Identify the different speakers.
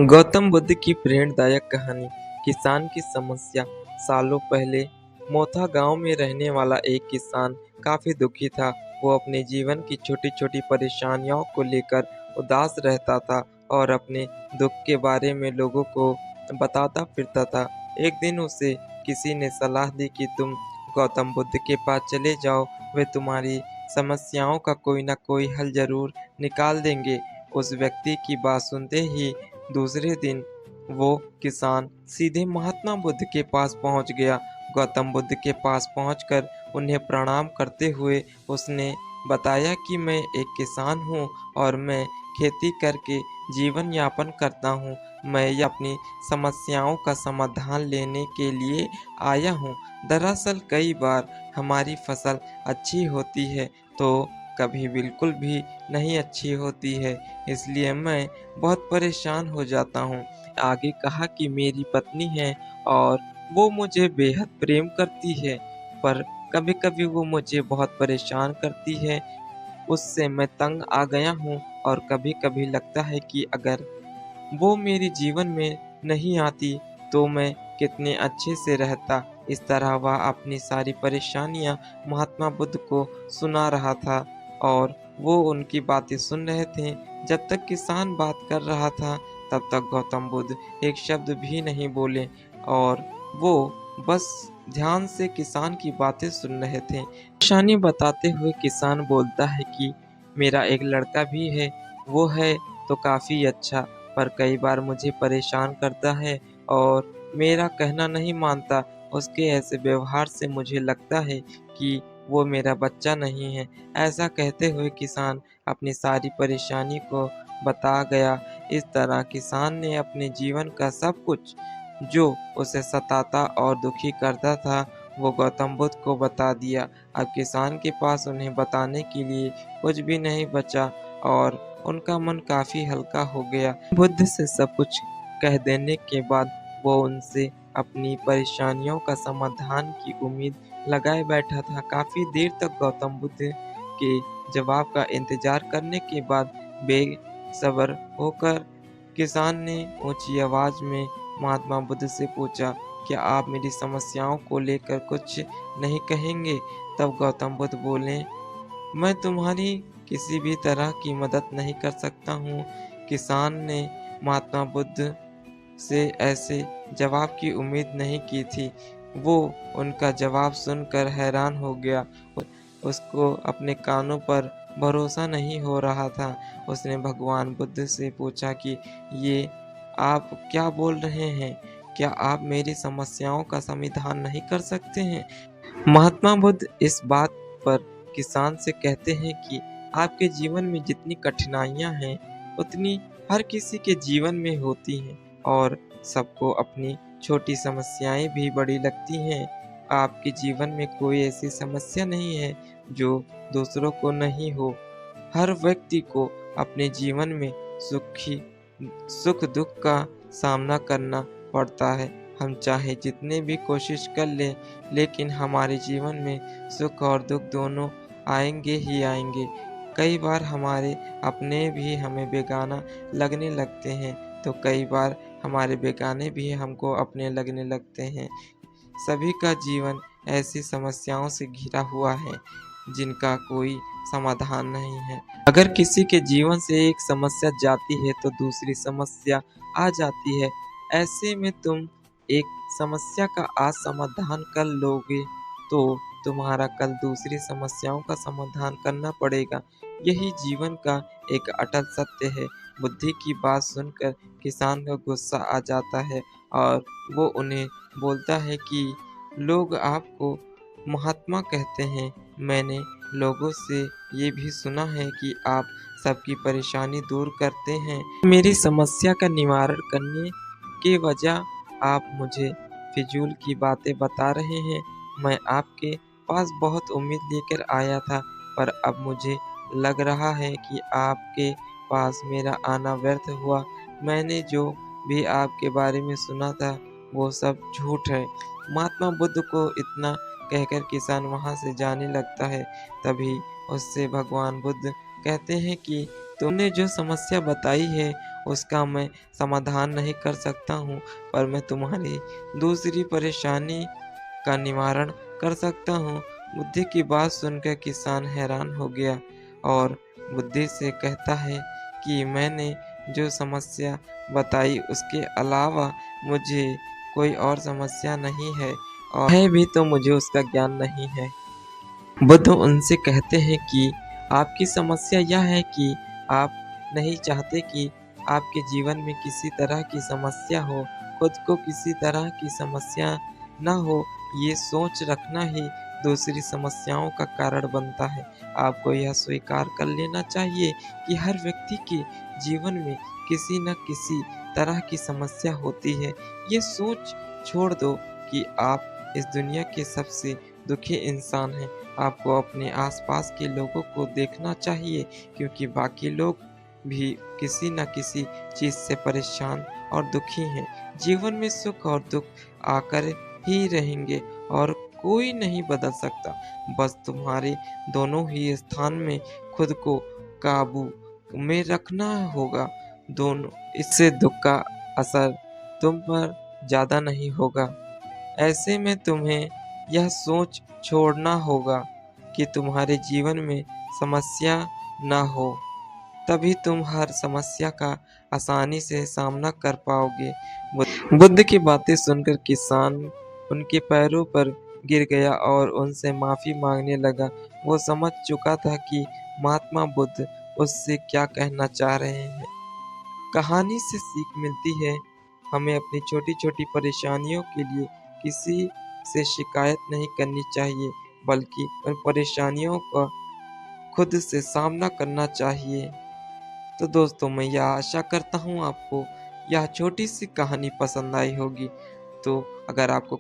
Speaker 1: गौतम बुद्ध की प्रेरणादायक कहानी। किसान की समस्या। सालों पहले मोथा गांव में रहने वाला एक किसान काफी दुखी था। वो अपने जीवन की छोटी छोटी परेशानियों को लेकर उदास रहता था और अपने दुख के बारे में लोगों को बताता फिरता था। एक दिन उसे किसी ने सलाह दी कि तुम गौतम बुद्ध के पास चले जाओ, वे तुम्हारी समस्याओं का कोई ना कोई हल जरूर निकाल देंगे। उस व्यक्ति की बात सुनते ही दूसरे दिन वो किसान सीधे महात्मा बुद्ध के पास पहुंच गया। गौतम बुद्ध के पास पहुंचकर उन्हें प्रणाम करते हुए उसने बताया कि मैं एक किसान हूं और मैं खेती करके जीवन यापन करता हूं। मैं अपनी समस्याओं का समाधान लेने के लिए आया हूं। दरअसल कई बार हमारी फसल अच्छी होती है तो कभी बिल्कुल भी नहीं अच्छी होती है, इसलिए मैं बहुत परेशान हो जाता हूँ। आगे कहा कि मेरी पत्नी है और वो मुझे बेहद प्रेम करती है, पर कभी-कभी वो मुझे बहुत परेशान करती है। उससे मैं तंग आ गया हूँ और कभी-कभी लगता है कि अगर वो मेरे जीवन में नहीं आती तो मैं कितने अच्छे से रहता। इस तरह वह अपनी सारी परेशानियां महात्मा बुद्ध को सुना रहा था और वो उनकी बातें सुन रहे थे। जब तक किसान बात कर रहा था तब तक गौतम बुद्ध एक शब्द भी नहीं बोले और वो बस ध्यान से किसान की बातें सुन रहे थे। परेशानी बताते हुए किसान बोलता है कि मेरा एक लड़का भी है, वो है तो काफ़ी अच्छा, पर कई बार मुझे परेशान करता है और मेरा कहना नहीं मानता। उसके ऐसे व्यवहार से मुझे लगता है कि वो मेरा बच्चा नहीं है। ऐसा कहते हुए किसान अपनी सारी परेशानी को बता गया। इस तरह किसान ने अपने जीवन का सब कुछ जो उसे सताता और दुखी करता था वो गौतम बुद्ध को बता दिया। अब किसान के पास उन्हें बताने के लिए कुछ भी नहीं बचा और उनका मन काफी हल्का हो गया। बुद्ध से सब कुछ कह देने के बाद वो उनसे अपनी परेशानियों का समाधान की उम्मीद लगाए बैठा था। काफी देर तक गौतम बुद्ध के जवाब का इंतजार करने के बाद बेसब्र होकर किसान ने ऊंची आवाज में महात्मा बुद्ध से पूछा, क्या आप मेरी समस्याओं को लेकर कुछ नहीं कहेंगे? तब गौतम बुद्ध बोले, मैं तुम्हारी किसी भी तरह की मदद नहीं कर सकता हूँ। किसान ने महात्मा बुद्ध से ऐसे जवाब की उम्मीद नहीं की थी। वो उनका जवाब सुनकर हैरान हो गया। उसको अपने कानों पर भरोसा नहीं हो रहा था। उसने भगवान बुद्ध से पूछा कि ये आप क्या बोल रहे हैं? क्या आप मेरी समस्याओं का समाधान नहीं कर सकते हैं? महात्मा बुद्ध इस बात पर किसान से कहते हैं कि आपके जीवन में जितनी कठिनाइयां हैं उतनी हर किसी के जीवन में होती हैं और सबको अपनी छोटी समस्याएं भी बड़ी लगती हैं। आपके जीवन में कोई ऐसी समस्या नहीं है जो दूसरों को नहीं हो। हर व्यक्ति को अपने जीवन में सुखी सुख दुख का सामना करना पड़ता है। हम चाहे जितने भी कोशिश कर लें लेकिन हमारे जीवन में सुख और दुख दोनों आएंगे ही आएंगे। कई बार हमारे अपने भी हमें बेगाना लगने लगते हैं तो कई बार हमारे बेगाने भी हमको अपने लगने लगते हैं। सभी का जीवन ऐसी समस्याओं से घिरा हुआ है जिनका कोई समाधान नहीं है। अगर किसी के जीवन से एक समस्या जाती है तो दूसरी समस्या आ जाती है। ऐसे में तुम एक समस्या का आज समाधान कर लोगे तो तुम्हारा कल दूसरी समस्याओं का समाधान करना पड़ेगा। यही जीवन का एक अटल सत्य है। बुद्धि की बात सुनकर किसान का गुस्सा आ जाता है और वो उन्हें बोलता है कि लोग आपको महात्मा कहते हैं। मैंने लोगों से ये भी सुना है कि आप सबकी परेशानी दूर करते हैं। मेरी समस्या का निवारण करने के वजह आप मुझे फिजूल की बातें बता रहे हैं। मैं आपके पास बहुत उम्मीद लेकर आया था, पर अब मुझे लग रहा है कि आपके पास मेरा आना व्यर्थ हुआ। मैंने जो भी आपके बारे में सुना था वो सब झूठ है। महात्मा बुद्ध को इतना कहकर किसान वहां से जाने लगता है। तभी उससे भगवान बुद्ध कहते हैं कि तुमने जो समस्या बताई है उसका मैं समाधान नहीं कर सकता हूँ, पर मैं तुम्हारी दूसरी परेशानी का निवारण कर सकता हूँ। बुद्धि की बात सुनकर किसान हैरान हो गया और बुद्धि से कहता है कि मैंने जो समस्या बताई उसके अलावा मुझे कोई और समस्या नहीं है, और है भी तो मुझे उसका ज्ञान नहीं है। बुद्ध उनसे कहते हैं कि आपकी समस्या यह है कि आप नहीं चाहते कि आपके जीवन में किसी तरह की समस्या हो, खुद को किसी तरह की समस्या ना हो, ये सोच रखना ही दूसरी समस्याओं का कारण बनता है। आपको यह स्वीकार कर लेना चाहिए कि हर व्यक्ति के जीवन में किसी न किसी तरह की समस्या होती है। ये सोच छोड़ दो कि आप इस दुनिया के सबसे दुखी इंसान हैं। आपको अपने आसपास के लोगों को देखना चाहिए, क्योंकि बाकी लोग भी किसी न किसी चीज़ से परेशान और दुखी हैं। जीवन में सुख और दुख आकर ही रहेंगे और कोई नहीं बदल सकता। बस तुम्हारे दोनों ही स्थान में खुद को काबू में रखना होगा। दोनों इससे दुख का असर तुम पर ज़्यादा नहीं होगा। ऐसे में तुम्हें यह सोच छोड़ना होगा कि तुम्हारे जीवन में समस्या ना हो, तभी तुम हर समस्या का आसानी से सामना कर पाओगे। बुद्ध की बातें सुनकर किसान उनके पैरों पर गिर गया और उनसे माफ़ी मांगने लगा। वो समझ चुका था कि महात्मा बुद्ध उससे क्या कहना चाह रहे हैं। कहानी से सीख मिलती है, हमें अपनी छोटी-छोटी परेशानियों के लिए किसी से शिकायत नहीं करनी चाहिए, बल्कि उन परेशानियों का खुद से सामना करना चाहिए। तो दोस्तों, मैं यह आशा करता हूँ आपको यह छोटी-सी कहानी पसंद आई होगी। तो अगर आपको